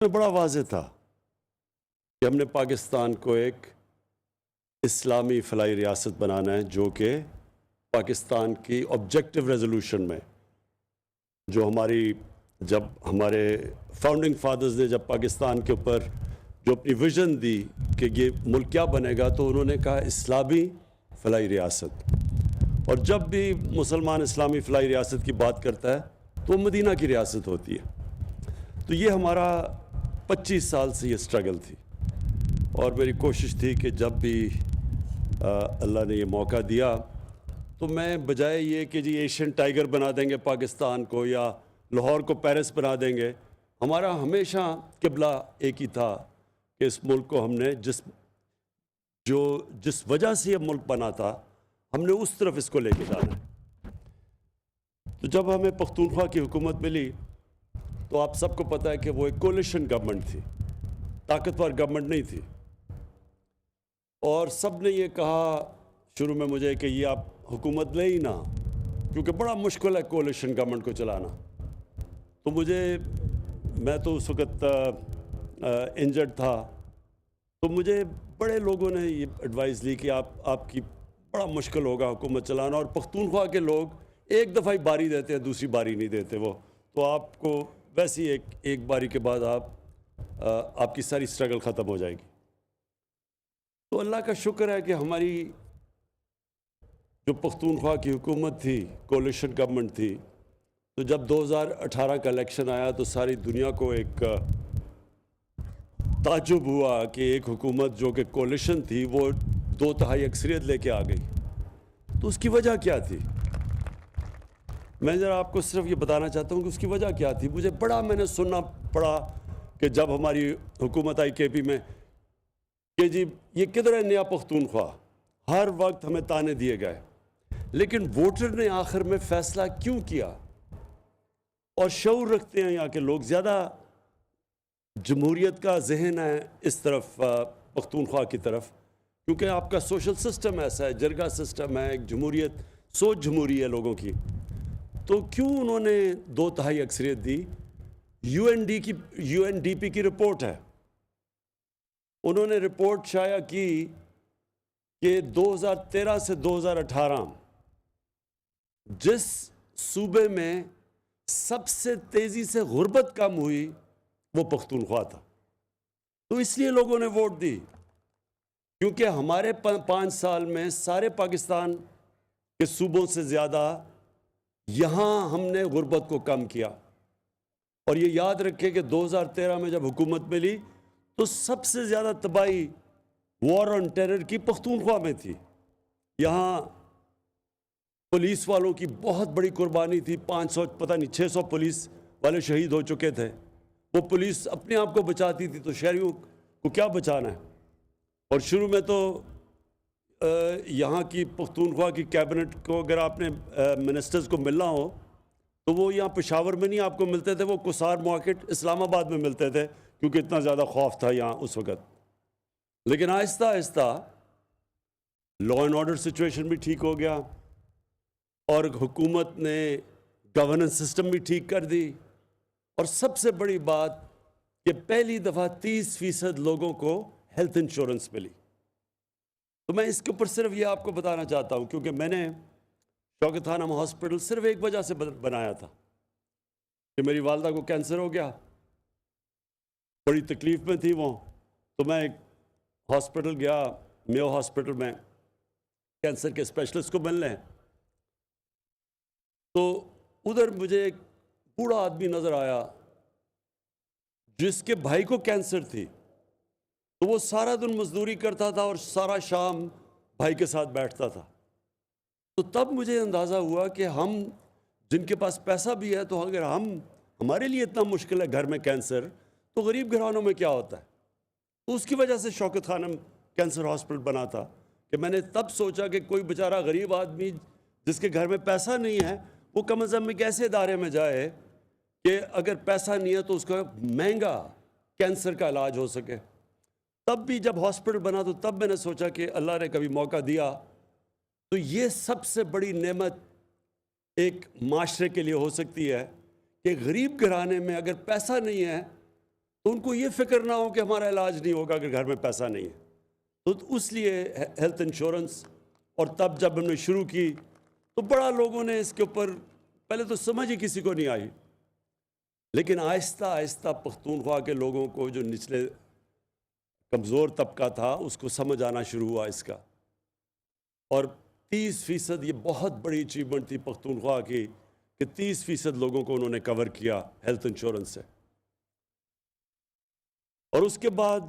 میں بڑا واضح تھا کہ ہم نے پاکستان کو ایک اسلامی فلاحی ریاست بنانا ہے جو کہ پاکستان کی آبجیکٹو ریزولوشن میں جو جب ہمارے فاؤنڈنگ فادرز نے جب پاکستان کے اوپر جو اپنی ویژن دی کہ یہ ملک کیا بنے گا تو انہوں نے کہا اسلامی فلاحی ریاست. اور جب بھی مسلمان اسلامی فلاحی ریاست کی بات کرتا ہے تو مدینہ کی ریاست ہوتی ہے. تو یہ ہمارا 25 سال سے یہ سٹرگل تھی اور میری کوشش تھی کہ جب بھی اللہ نے یہ موقع دیا تو میں بجائے یہ کہ جی ایشین ٹائیگر بنا دیں گے پاکستان کو یا لاہور کو پیرس بنا دیں گے، ہمارا ہمیشہ قبلہ ایک ہی تھا کہ اس ملک کو ہم نے جس وجہ سے یہ ملک بنا تھا ہم نے اس طرف اس کو لے کے جانا ہے. تو جب ہمیں پختونخوا کی حکومت ملی تو آپ سب کو پتہ ہے کہ وہ ایک کولیشن گورنمنٹ تھی، طاقتور گورنمنٹ نہیں تھی. اور سب نے یہ کہا شروع میں مجھے کہ یہ آپ حکومت لے ہی نہ، کیونکہ بڑا مشکل ہے کولیشن گورنمنٹ کو چلانا. تو میں تو اس وقت انجرڈ تھا، تو مجھے بڑے لوگوں نے یہ ایڈوائز لی کہ آپ کی بڑا مشکل ہوگا حکومت چلانا، اور پختونخوا کے لوگ ایک دفعہ ہی باری دیتے ہیں، دوسری باری نہیں دیتے وہ، تو آپ کو ویسی ایک باری کے بعد آپ کی ساری سٹرگل ختم ہو جائے گی. تو اللہ کا شکر ہے کہ ہماری جو پختونخوا کی حکومت تھی، کولیشن گورنمنٹ تھی، تو جب 2018 کا الیکشن آیا تو ساری دنیا کو ایک تعجب ہوا کہ ایک حکومت جو کہ کولیشن تھی وہ 2/3 اکثریت لے کے آ گئی. تو اس کی وجہ کیا تھی؟ میں ذرا آپ کو صرف یہ بتانا چاہتا ہوں کہ اس کی وجہ کیا تھی. میں نے سننا پڑا کہ جب ہماری حکومت آئی کے پی میں کہ جی یہ کدھر ہے نیا پختونخوا، ہر وقت ہمیں تانے دیے گئے. لیکن ووٹر نے آخر میں فیصلہ کیوں کیا؟ اور شعور رکھتے ہیں یہاں کے لوگ، زیادہ جمہوریت کا ذہن ہے اس طرف پختونخوا کی طرف، کیونکہ آپ کا سوشل سسٹم ایسا ہے، جرگہ سسٹم ہے، ایک جمہوریت، سوچ جمہوری ہے لوگوں کی. تو کیوں انہوں نے 2/3 اکثریت دی؟ یو این ڈی پی کی رپورٹ ہے، انہوں نے رپورٹ شائع کی کہ 2013 سے 2018 جس صوبے میں سب سے تیزی سے غربت کم ہوئی وہ پختونخوا تھا. تو اس لیے لوگوں نے ووٹ دی، کیونکہ ہمارے 5 سال میں سارے پاکستان کے صوبوں سے زیادہ یہاں ہم نے غربت کو کم کیا. اور یہ یاد رکھیں کہ 2013 میں جب حکومت ملی تو سب سے زیادہ تباہی وار آن ٹیرر کی پختونخوا میں تھی. یہاں پولیس والوں کی بہت بڑی قربانی تھی، 500 پتہ نہیں 600 پولیس والے شہید ہو چکے تھے. وہ پولیس اپنے آپ کو بچاتی تھی تو شہریوں کو کیا بچانا ہے. اور شروع میں تو یہاں کی پختونخوا کی کیبنٹ کو اگر آپ نے منسٹرز کو ملنا ہو تو وہ یہاں پشاور میں نہیں آپ کو ملتے تھے، وہ کسار مارکیٹ اسلام آباد میں ملتے تھے، کیونکہ اتنا زیادہ خوف تھا یہاں اس وقت. لیکن آہستہ آہستہ لا اینڈ آرڈر سچویشن بھی ٹھیک ہو گیا اور حکومت نے گورننس سسٹم بھی ٹھیک کر دی. اور سب سے بڑی بات کہ پہلی دفعہ 30% لوگوں کو ہیلتھ انشورنس ملی. تو میں اس کے اوپر صرف یہ آپ کو بتانا چاہتا ہوں، کیونکہ میں نے شوکت خانم ہاسپٹل صرف ایک وجہ سے بنایا تھا کہ میری والدہ کو کینسر ہو گیا، بڑی تکلیف میں تھی وہ. تو میں ایک ہاسپٹل گیا، میو ہاسپٹل میں، کینسر کے اسپیشلسٹ کو ملنے. تو ادھر مجھے ایک بوڑھا آدمی نظر آیا جس کے بھائی کو کینسر تھی. تو وہ سارا دن مزدوری کرتا تھا اور سارا شام بھائی کے ساتھ بیٹھتا تھا. تو تب مجھے اندازہ ہوا کہ ہم جن کے پاس پیسہ بھی ہے، تو اگر ہمارے لیے اتنا مشکل ہے گھر میں کینسر، تو غریب گھرانوں میں کیا ہوتا ہے. تو اس کی وجہ سے شوکت خانم کینسر ہاسپٹل بنا تھا کہ میں نے تب سوچا کہ کوئی بیچارہ غریب آدمی جس کے گھر میں پیسہ نہیں ہے، وہ کم از کم ایک ایسے ادارے میں جائے کہ اگر پیسہ نہیں ہے تو اس کا مہنگا کینسر کا علاج ہو سکے. تب بھی جب ہاسپٹل بنا تو تب میں نے سوچا کہ اللہ نے کبھی موقع دیا تو یہ سب سے بڑی نعمت ایک معاشرے کے لیے ہو سکتی ہے کہ غریب گھرانے میں اگر پیسہ نہیں ہے تو ان کو یہ فکر نہ ہو کہ ہمارا علاج نہیں ہوگا کہ گھر میں پیسہ نہیں ہے. تو اس لیے ہیلتھ انشورنس. اور تب جب ہم نے شروع کی تو بڑا لوگوں نے اس کے اوپر پہلے تو سمجھ ہی کسی کو نہیں آئی، لیکن آہستہ آہستہ پختونخوا کے لوگوں کو جو نچلے کمزور طبقہ تھا اس کو سمجھ آنا شروع ہوا اس کا. اور 30% یہ بہت بڑی اچیومنٹ تھی پختونخوا کی کہ 30% لوگوں کو انہوں نے کور کیا ہیلتھ انشورنس سے. اور اس کے بعد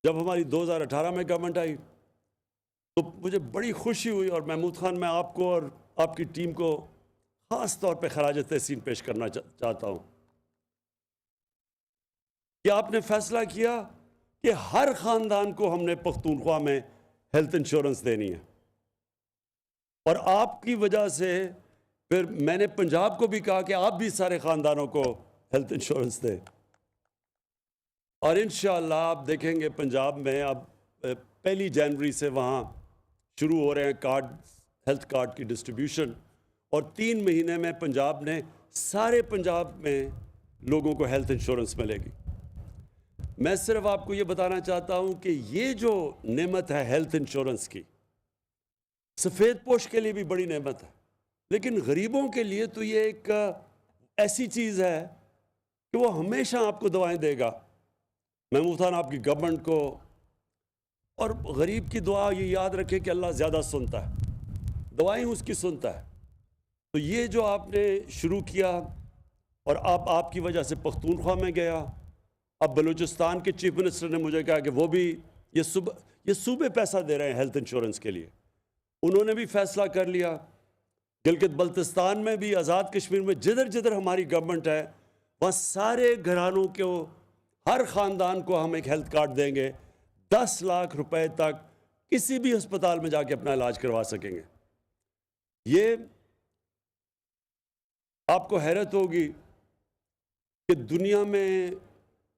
جب ہماری 2018 میں گورنمنٹ آئی تو مجھے بڑی خوشی ہوئی، اور محمود خان میں آپ کو اور آپ کی ٹیم کو خاص طور پہ خراج تحسین پیش کرنا چاہتا ہوں کہ آپ نے فیصلہ کیا کہ ہر خاندان کو ہم نے پختونخوا میں ہیلتھ انشورنس دینی ہے. اور آپ کی وجہ سے پھر میں نے پنجاب کو بھی کہا کہ آپ بھی سارے خاندانوں کو ہیلتھ انشورنس دیں. اور انشاءاللہ آپ دیکھیں گے پنجاب میں اب 1 جنوری سے وہاں شروع ہو رہے ہیں کارڈ، ہیلتھ کارڈ کی ڈسٹریبیوشن، اور 3 مہینے میں پنجاب نے سارے پنجاب میں لوگوں کو ہیلتھ انشورنس ملے گی. میں صرف آپ کو یہ بتانا چاہتا ہوں کہ یہ جو نعمت ہے ہیلتھ انشورنس کی، سفید پوش کے لیے بھی بڑی نعمت ہے، لیکن غریبوں کے لیے تو یہ ایک ایسی چیز ہے کہ وہ ہمیشہ آپ کو دوائیں دے گا. محمود خان آپ کی گورنمنٹ کو، اور غریب کی دعا یہ یاد رکھے کہ اللہ زیادہ سنتا ہے، دعائیں اس کی سنتا ہے. تو یہ جو آپ نے شروع کیا، اور آپ کی وجہ سے پختونخوا میں گیا. اب بلوچستان کے چیف منسٹر نے مجھے کہا کہ وہ بھی یہ صوبے پیسہ دے رہے ہیں ہیلتھ انشورنس کے لیے. انہوں نے بھی فیصلہ کر لیا. گلگت بلتستان میں بھی، آزاد کشمیر میں، جدھر جدھر ہماری گورنمنٹ ہے وہاں سارے گھرانوں کو، ہر خاندان کو ہم ایک ہیلتھ کارڈ دیں گے. 10 لاکھ روپے تک کسی بھی ہسپتال میں جا کے اپنا علاج کروا سکیں گے. یہ آپ کو حیرت ہوگی کہ دنیا میں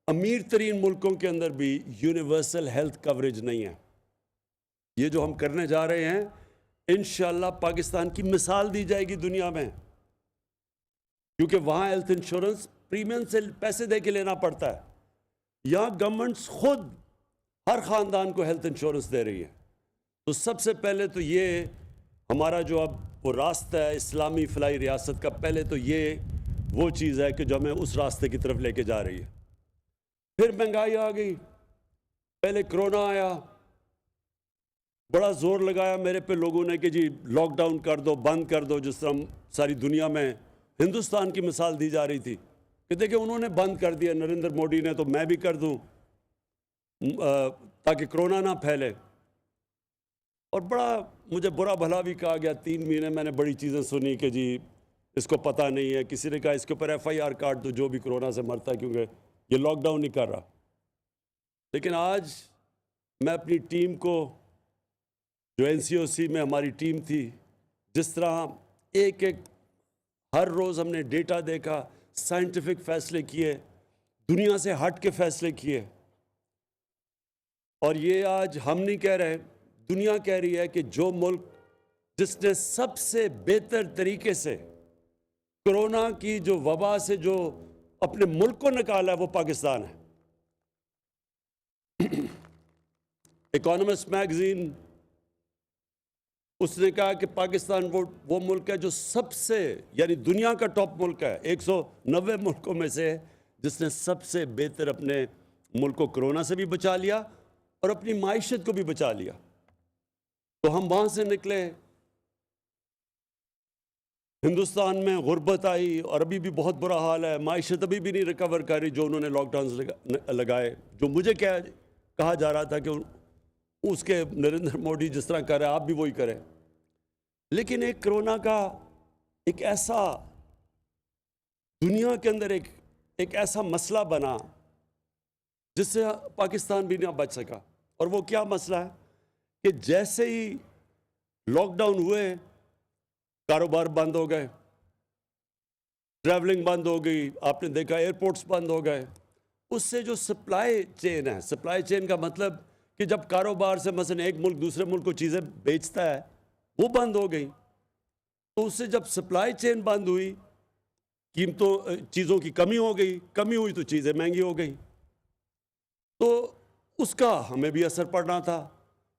امیر ترین ملکوں کے اندر بھی یونیورسل ہیلتھ کوریج نہیں ہے. یہ جو ہم کرنے جا رہے ہیں انشاءاللہ پاکستان کی مثال دی جائے گی دنیا میں، کیونکہ وہاں ہیلتھ انشورنس پریمیم سے پیسے دے کے لینا پڑتا ہے. یہاں گورنمنٹس خود ہر خاندان کو ہیلتھ انشورنس دے رہی ہے. تو سب سے پہلے تو یہ ہمارا جو اب وہ راستہ ہے اسلامی فلاحی ریاست کا، پہلے تو یہ وہ چیز ہے کہ جو ہمیں اس راستے کی طرف لے کے جا رہی ہے. پھر مہنگائی آ گئی، پہلے کرونا آیا، بڑا زور لگایا میرے پہ لوگوں نے کہ جی لاک ڈاؤن کر دو، بند کر دو، جس طرح ساری دنیا میں ہندوستان کی مثال دی جا رہی تھی کہ دیکھیں انہوں نے بند کر دیا نریندر مودی نے، تو میں بھی کر دوں تاکہ کرونا نہ پھیلے. اور بڑا مجھے برا بھلا بھی کہا گیا. 3 مہینے میں نے بڑی چیزیں سنی کہ جی اس کو پتہ نہیں ہے، کسی نے کہا اس کے اوپر FIR کاٹ دو جو بھی کرونا سے مرتا ہے کیونکہ یہ لاک ڈاؤن نہیں کر رہا. لیکن آج میں اپنی ٹیم کو، جو NCOC میں ہماری ٹیم تھی، جس طرح ایک ہر روز ہم نے ڈیٹا دیکھا، سائنٹیفک فیصلے کیے، دنیا سے ہٹ کے فیصلے کیے. اور یہ آج ہم نہیں کہہ رہے، دنیا کہہ رہی ہے کہ جو ملک جس نے سب سے بہتر طریقے سے کرونا کی جو وبا سے جو اپنے ملک کو نکالا ہے وہ پاکستان ہے. اکانومسٹ میگزین اس نے کہا کہ پاکستان وہ ملک ہے جو سب سے، یعنی دنیا کا ٹاپ ملک ہے 190 ملکوں میں سے، جس نے سب سے بہتر اپنے ملک کو کرونا سے بھی بچا لیا اور اپنی معیشت کو بھی بچا لیا. تو ہم وہاں سے نکلے، ہندوستان میں غربت آئی اور ابھی بھی بہت برا حال ہے، معیشت ابھی بھی نہیں ریکور کر رہی. جو انہوں نے لاک ڈاؤنز لگائے، جو مجھے کہا جا رہا تھا کہ اس کے نریندر مودی جس طرح کر رہے ہیں آپ بھی وہی کریں. لیکن ایک کرونا کا ایک ایسا دنیا کے اندر ایک ایسا مسئلہ بنا جس سے پاکستان بھی نہ بچ سکا. اور وہ کیا مسئلہ ہے کہ جیسے ہی لاک ڈاؤن ہوئے کاروبار بند ہو گئے، ٹریولنگ بند ہو گئی، آپ نے دیکھا ایئرپورٹس بند ہو گئے. اس سے جو سپلائی چین ہے، سپلائی چین کا مطلب کہ جب کاروبار سے مثلا ایک ملک دوسرے ملک کو چیزیں بیچتا ہے وہ بند ہو گئی. تو اس سے جب سپلائی چین بند ہوئی چیزوں کی کمی ہو گئی، کمی ہوئی تو چیزیں مہنگی ہو گئی، تو اس کا ہمیں بھی اثر پڑنا تھا.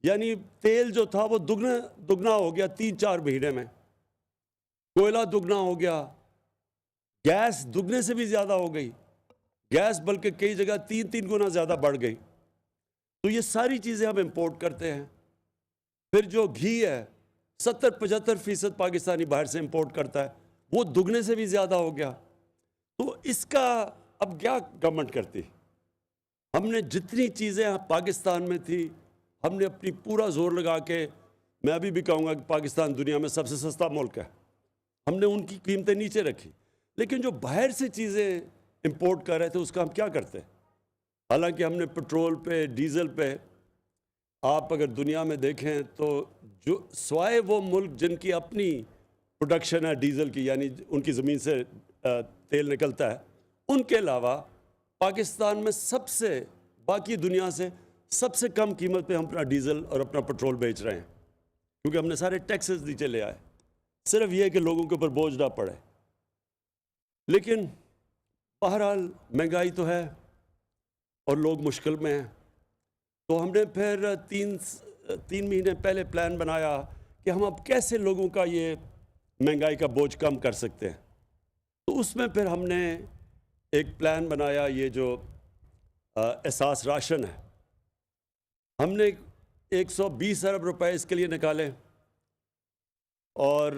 یعنی تیل جو تھا وہ دگنا ہو گیا 3-4 مہینے میں، کوئلہ دگنا ہو گیا، گیس دگنے سے بھی زیادہ ہو گئی، گیس بلکہ کئی جگہ 3 گنا زیادہ بڑھ گئی. تو یہ ساری چیزیں ہم امپورٹ کرتے ہیں. پھر جو گھی ہے 70-75% پاکستانی باہر سے امپورٹ کرتا ہے، وہ دگنے سے بھی زیادہ ہو گیا. تو اس کا اب کیا گورنمنٹ کرتی؟ ہم نے جتنی چیزیں پاکستان میں تھی ہم نے اپنی پورا زور لگا کے، میں ابھی بھی کہوں گا کہ پاکستان دنیا میں سب سے سستا ملک ہے، ہم نے ان کی قیمتیں نیچے رکھی. لیکن جو باہر سے چیزیں امپورٹ کر رہے تھے اس کا ہم کیا کرتے؟ حالانکہ ہم نے پٹرول پہ، ڈیزل پہ، آپ اگر دنیا میں دیکھیں تو جو سوائے وہ ملک جن کی اپنی پروڈکشن ہے ڈیزل کی، یعنی ان کی زمین سے تیل نکلتا ہے، ان کے علاوہ پاکستان میں سب سے، باقی دنیا سے سب سے کم قیمت پہ ہم اپنا ڈیزل اور اپنا پٹرول بیچ رہے ہیں، کیونکہ ہم نے سارے ٹیکسز نیچے لے آئے. صرف یہ کہ لوگوں کے اوپر بوجھ نہ پڑے. لیکن بہرحال مہنگائی تو ہے اور لوگ مشکل میں ہیں. تو ہم نے پھر 3 مہینے پہلے پلان بنایا کہ ہم اب کیسے لوگوں کا یہ مہنگائی کا بوجھ کم کر سکتے ہیں. تو اس میں پھر ہم نے ایک پلان بنایا، یہ جو احساس راشن ہے، ہم نے 120 ارب روپے اس کے لیے نکالے، اور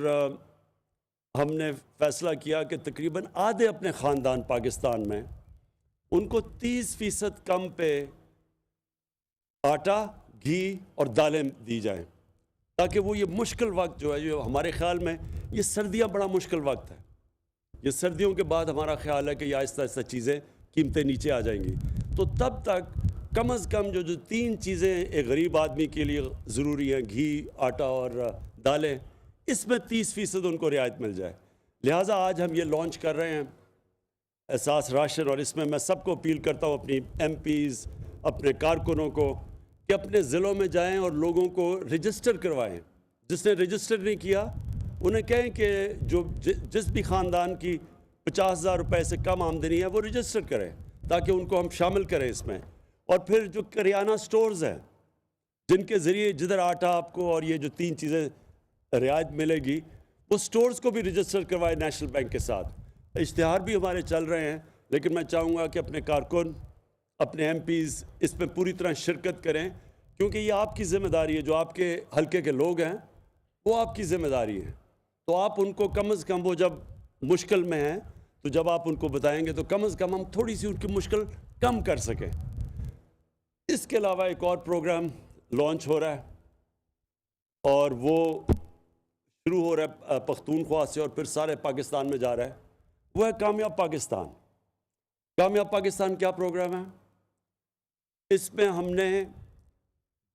ہم نے فیصلہ کیا کہ تقریباً آدھے اپنے خاندان پاکستان میں ان کو 30% کم پہ آٹا، گھی اور دالیں دی جائیں، تاکہ وہ یہ مشکل وقت جو ہے، جو ہمارے خیال میں یہ سردیاں بڑا مشکل وقت ہے، یہ سردیوں کے بعد ہمارا خیال ہے کہ یہ آہستہ آہستہ چیزیں، قیمتیں نیچے آ جائیں گی. تو تب تک کم از کم جو 3 چیزیں ایک غریب آدمی کے لیے ضروری ہیں، گھی، آٹا اور دالیں، اس میں 30% ان کو رعایت مل جائے. لہٰذا آج ہم یہ لانچ کر رہے ہیں احساس راشن، اور اس میں میں سب کو اپیل کرتا ہوں، اپنی ایم پیز، اپنے کارکنوں کو، کہ اپنے ضلعوں میں جائیں اور لوگوں کو رجسٹر کروائیں. جس نے رجسٹر نہیں کیا انہیں کہیں کہ جس بھی خاندان کی 50,000 روپے سے کم آمدنی ہے وہ رجسٹر کریں، تاکہ ان کو ہم شامل کریں اس میں. اور پھر جو کریانہ سٹورز ہیں جن کے ذریعے جدھر آٹا آپ کو اور یہ جو 3 چیزیں رعایت ملے گی، وہ سٹورز کو بھی رجسٹر کروائے نیشنل بینک کے ساتھ. اشتہار بھی ہمارے چل رہے ہیں، لیکن میں چاہوں گا کہ اپنے کارکن، اپنے ایم پیز اس میں پوری طرح شرکت کریں، کیونکہ یہ آپ کی ذمہ داری ہے. جو آپ کے حلقے کے لوگ ہیں وہ آپ کی ذمہ داری ہے. تو آپ ان کو کم از کم، وہ جب مشکل میں ہیں تو جب آپ ان کو بتائیں گے تو کم از کم ہم تھوڑی سی ان کی مشکل کم کر سکیں. اس کے علاوہ ایک اور پروگرام لانچ ہو رہا ہے، اور وہ شروع ہو رہا ہے پختونخوا سے اور پھر سارے پاکستان میں جا رہا ہے. وہ ہے کامیاب پاکستان. کامیاب پاکستان کیا پروگرام ہے؟ اس میں ہم نے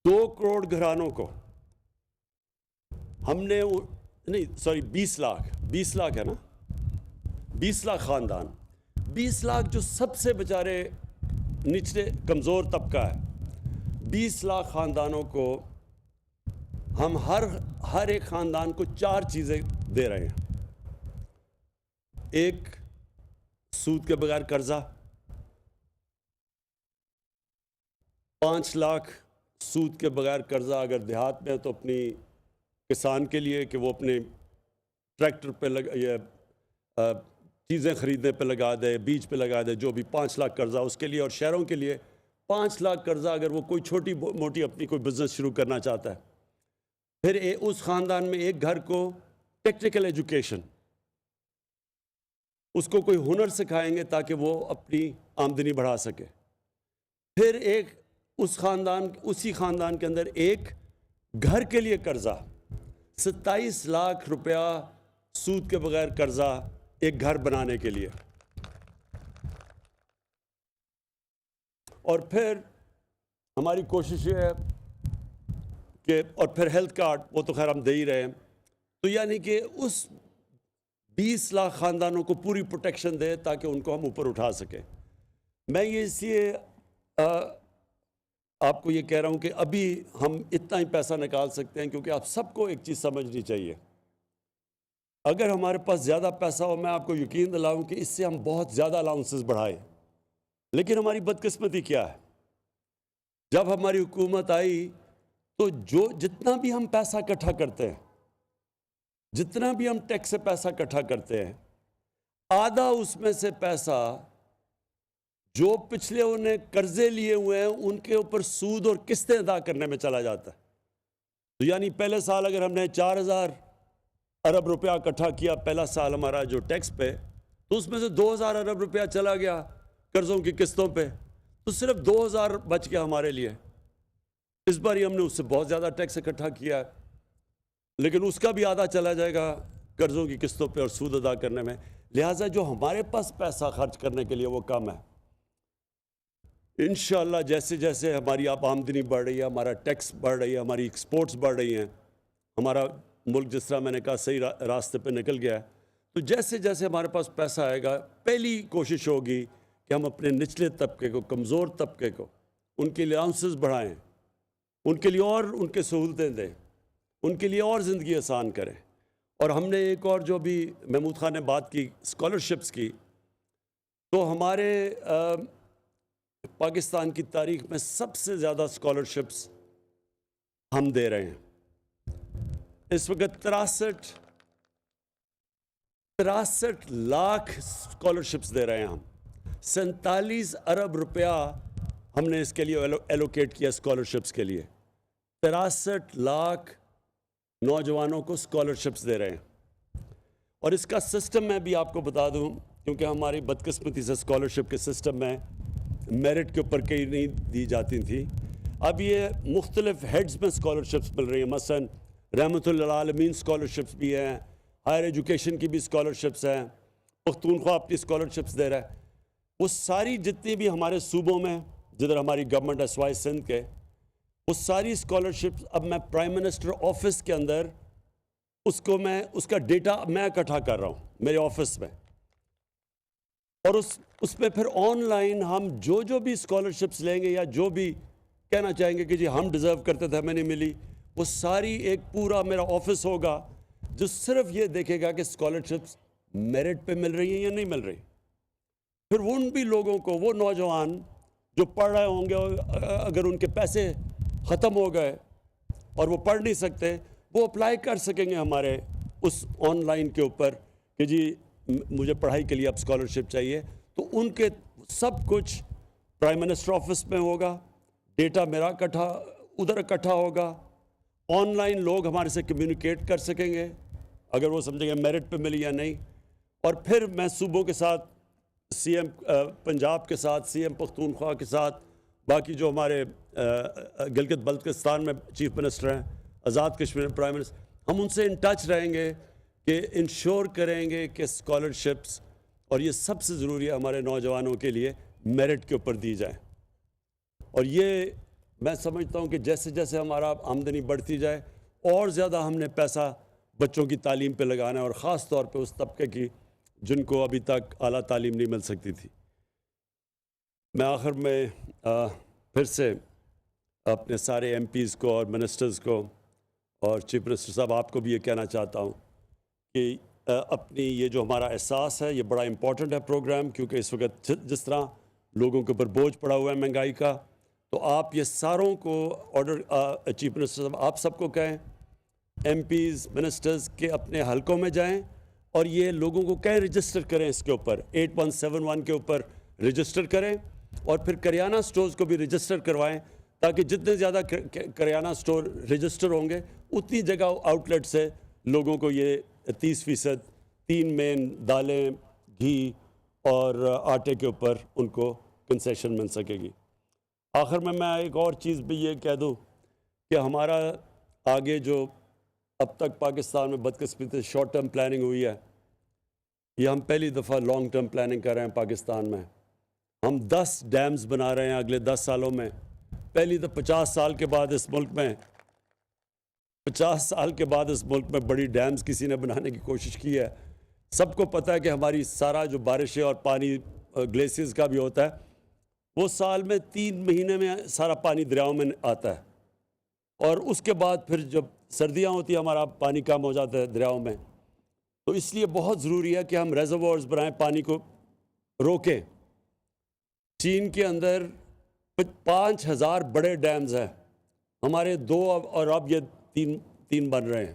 2 کروڑ گھرانوں کو، ہم نے نہیں سوری 20 لاکھ ہے نا، 20 لاکھ خاندان، 20 لاکھ جو سب سے بیچارے نچلے کمزور طبقہ ہے، 20 لاکھ خاندانوں کو ہم ہر ایک خاندان کو 4 چیزیں دے رہے ہیں. ایک، سود کے بغیر قرضہ، 5 لاکھ سود کے بغیر قرضہ اگر دیہات میں تو اپنی کسان کے لیے کہ وہ اپنے ٹریکٹر پہ چیزیں خریدنے پہ لگا دے، بیج پہ لگا دے، جو بھی 5 لاکھ قرضہ اس کے لیے. اور شہروں کے لیے 5 لاکھ قرضہ اگر وہ کوئی چھوٹی موٹی اپنی کوئی بزنس شروع کرنا چاہتا ہے. پھر اس خاندان میں ایک گھر کو ٹیکنیکل ایجوکیشن، اس کو کوئی ہنر سکھائیں گے تاکہ وہ اپنی آمدنی بڑھا سکے. پھر اسی خاندان کے اندر ایک گھر کے لیے قرضہ، 27 لاکھ روپیہ سود کے بغیر قرضہ ایک گھر بنانے کے لیے. اور پھر ہماری کوشش یہ ہے کہ، اور پھر ہیلتھ کارڈ، وہ تو خیر ہم دے ہی رہے ہیں. تو یعنی کہ اس 20 لاکھ خاندانوں کو پوری پروٹیکشن دے تاکہ ان کو ہم اوپر اٹھا سکیں. میں یہ اس لیے آپ کو یہ کہہ رہا ہوں کہ ابھی ہم اتنا ہی پیسہ نکال سکتے ہیں، کیونکہ آپ سب کو ایک چیز سمجھنی چاہیے. اگر ہمارے پاس زیادہ پیسہ ہو، میں آپ کو یقین دلاؤں کہ اس سے ہم بہت زیادہ الاؤنسز بڑھائیں، لیکن ہماری بدقسمتی کیا ہے؟ جب ہماری حکومت آئی تو جتنا بھی ہم پیسہ اکٹھا کرتے ہیں، جتنا بھی ہم ٹیکس سے پیسہ اکٹھا کرتے ہیں، آدھا اس میں سے پیسہ جو پچھلے انہیں قرضے لیے ہوئے ہیں ان کے اوپر سود اور قسطیں ادا کرنے میں چلا جاتا ہے۔ تو یعنی پہلے سال اگر ہم نے 4,000 ارب روپیہ اکٹھا کیا، پہلا سال ہمارا جو ٹیکس پہ، تو اس میں سے 2,000 ارب روپیہ چلا گیا قرضوں کی قسطوں پہ، تو صرف 2,000 بچ گیا ہمارے لیے۔ اس بار ہی ہم نے اس سے بہت زیادہ ٹیکس اکٹھا کیا ہے، لیکن اس کا بھی آدھا چلا جائے گا قرضوں کی قسطوں پہ اور سود ادا کرنے میں، لہٰذا جو ہمارے پاس پیسہ خرچ کرنے کے لیے وہ کم ہے۔ انشاءاللہ جیسے جیسے ہماری آمدنی بڑھ رہی ہے، ہمارا ٹیکس بڑھ رہی ہے، ہماری ایکسپورٹس بڑھ رہی ہیں، ہمارا ملک جس طرح میں نے کہا صحیح راستے پہ نکل گیا ہے، تو جیسے جیسے ہمارے پاس پیسہ آئے گا، پہلی کوشش ہوگی کہ ہم اپنے نچلے طبقے کو، کمزور طبقے کو، ان کے لیے الاؤنسز بڑھائیں، ان کے لیے اور ان کے سہولتیں دیں، ان کے لیے اور زندگی آسان کریں۔ اور ہم نے ایک اور جو بھی محمود خان نے بات کی اسکالرشپس کی، تو ہمارے پاکستان کی تاریخ میں سب سے زیادہ اسکالرشپس ہم دے رہے ہیں۔ اس وقت 63 لاکھ اسکالرشپس دے رہے ہیں ہم، 47 ارب روپیہ ہم نے اس کے لیے ایلوکیٹ کیا اسکالرشپس کے لیے، 63 لاکھ نوجوانوں کو اسکالرشپس دے رہے ہیں۔ اور اس کا سسٹم میں بھی آپ کو بتا دوں، کیونکہ ہماری بدقسمتی سے اسکالرشپ کے سسٹم میں میرٹ کے اوپر کئی نہیں دی جاتی تھی، اب یہ مختلف ہیڈز میں اسکالرشپس مل رہی ہیں، مثلا رحمت للعالمین اسکالرشپس بھی ہیں، ہائر ایجوکیشن کی بھی اسکالرشپس ہیں، پختونخوا اپنی اسکالرشپس دے رہا ہے۔ وہ ساری جتنی بھی ہمارے صوبوں میں جدھر ہماری گورنمنٹ ہے سوائے سندھ کے، وہ ساری اسکالرشپس اب میں پرائم منسٹر آفس کے اندر اس کا ڈیٹا میں اکٹھا کر رہا ہوں میرے آفس میں، اور اس پہ پھر آن لائن ہم جو بھی اسکالرشپس لیں گے یا جو بھی کہنا چاہیں گے کہ جی ہم ڈیزرو کرتے تھے ہمیں نہیں ملی، وہ ساری ایک پورا میرا آفس ہوگا جو صرف یہ دیکھے گا کہ اسکالرشپس میرٹ پہ مل رہی ہیں یا نہیں مل رہی۔ پھر ان بھی لوگوں کو، وہ نوجوان جو پڑھ رہے ہوں گے، اگر ان کے پیسے ختم ہو گئے اور وہ پڑھ نہیں سکتے، وہ اپلائی کر سکیں گے ہمارے اس آن لائن کے اوپر کہ جی مجھے پڑھائی کے لیے اب اسکالرشپ چاہیے، تو ان کے سب کچھ پرائم منسٹر آفس میں ہوگا، ڈیٹا میرا ادھر اکٹھا ہوگا، آن لائن لوگ ہمارے سے کمیونیکیٹ کر سکیں گے اگر وہ سمجھیں گے میرٹ پہ ملی یا نہیں، اور پھر میں صوبوں کے ساتھ، سی ایم پنجاب کے ساتھ، سی ایم پختونخوا کے ساتھ، باقی جو ہمارے گلگت بلتستان میں چیف منسٹر ہیں، آزاد کشمیر میں پرائم منسٹر، ہم ان سے ان ٹچ رہیں گے کہ انشور کریں گے کہ اسکالرشپس، اور یہ سب سے ضروری ہے ہمارے نوجوانوں کے لیے، میرٹ کے اوپر دی جائیں۔ اور یہ میں سمجھتا ہوں کہ جیسے جیسے ہمارا آمدنی بڑھتی جائے، اور زیادہ ہم نے پیسہ بچوں کی تعلیم پہ لگانا ہے، اور خاص طور پہ اس طبقے کی جن کو ابھی تک اعلیٰ تعلیم نہیں مل سکتی تھی۔ میں آخر میں پھر سے اپنے سارے ایم پیز کو اور منسٹرز کو اور چیف منسٹر صاحب آپ کو بھی یہ کہنا چاہتا ہوں کہ اپنی یہ جو ہمارا احساس ہے، یہ بڑا امپورٹنٹ ہے پروگرام، کیونکہ اس وقت جس طرح لوگوں کے اوپر بوجھ پڑا ہوا ہے مہنگائی کا، تو آپ یہ ساروں کو آرڈر، چیف منسٹر صاحب آپ سب کو کہیں، ایم پیز منسٹرز کے اپنے حلقوں میں جائیں اور یہ لوگوں کو کہیں رجسٹر کریں، اس کے اوپر 8171 کے اوپر رجسٹر کریں، اور پھر کریانہ سٹورز کو بھی رجسٹر کروائیں، تاکہ جتنے زیادہ کریانہ سٹور رجسٹر ہوں گے اتنی جگہ آؤٹ لیٹ سے لوگوں کو یہ 30%، 3 مین دالیں، گھی اور آٹے کے اوپر ان کو کنسیشن مل سکے گی۔ آخر میں ایک اور چیز بھی یہ کہہ دوں کہ ہمارا آگے جو اب تک پاکستان میں بدقسمتی سے شارٹ ٹرم پلاننگ ہوئی ہے، یہ ہم پہلی دفعہ لانگ ٹرم پلاننگ کر رہے ہیں پاکستان میں۔ ہم 10 ڈیمز بنا رہے ہیں اگلے 10 سالوں میں، پہلی تو 50 سال کے بعد اس ملک میں 50 سال کے بعد اس ملک میں بڑی ڈیمز کسی نے بنانے کی کوشش کی ہے۔ سب کو پتہ ہے کہ ہماری سارا جو بارشیں اور پانی گلیشیئرز کا بھی ہوتا ہے، وہ سال میں 3 مہینے میں سارا پانی دریاؤں میں آتا ہے، اور اس کے بعد پھر جب سردیاں ہوتی ہیں ہمارا پانی کم ہو جاتا ہے دریاؤں میں، تو اس لیے بہت ضروری ہے کہ ہم ریزروارز بنائیں, پانی کو روکیں. چین کے اندر 5,000 بڑے ڈیمز ہیں, ہمارے 2 اور اب یہ تین بن رہے ہیں.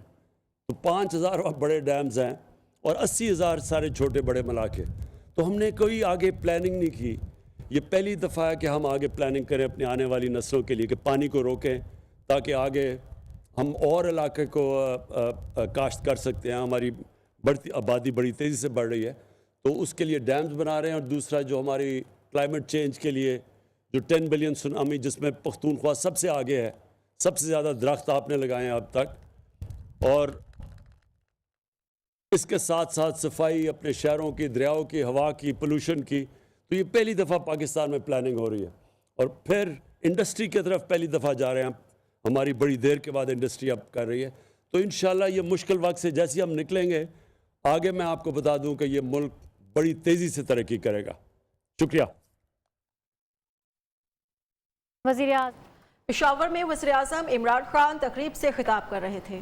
تو 5,000 بڑے ڈیمز ہیں اور 80,000 سارے چھوٹے بڑے ملا کے. تو ہم نے کوئی آگے پلاننگ نہیں کی. یہ پہلی دفعہ ہے کہ ہم آگے پلاننگ کریں اپنی آنے والی نسلوں کے لیے کہ پانی کو روکیں تاکہ آگے ہم اور علاقے کو کاشت کر سکتے ہیں. ہماری بڑھتی آبادی بڑی تیزی سے بڑھ رہی ہے, تو اس کے لیے ڈیمز بنا رہے ہیں. اور دوسرا جو ہماری کلائمیٹ چینج کے لیے جو 10 بلین سونامی, جس میں پختونخوا سب سے آگے ہے, سب سے زیادہ درخت آپ نے لگائے ہیں اب تک, اور اس کے ساتھ ساتھ صفائی اپنے شہروں کی, دریاؤں کی, ہوا کی, پولوشن کی. تو یہ پہلی دفعہ پاکستان میں پلاننگ ہو رہی ہے. اور پھر انڈسٹری کی طرف پہلی دفعہ جا رہے ہیں. ہماری بڑی دیر کے بعد انڈسٹری اب کر رہی ہے. تو انشاءاللہ یہ مشکل وقت سے جیسے ہم نکلیں گے, آگے میں آپ کو بتا دوں کہ یہ ملک بڑی تیزی سے ترقی کرے گا. شکریہ. وزیر اعظم پشاور میں وزیر اعظم عمران خان تقریب سے خطاب کر رہے تھے.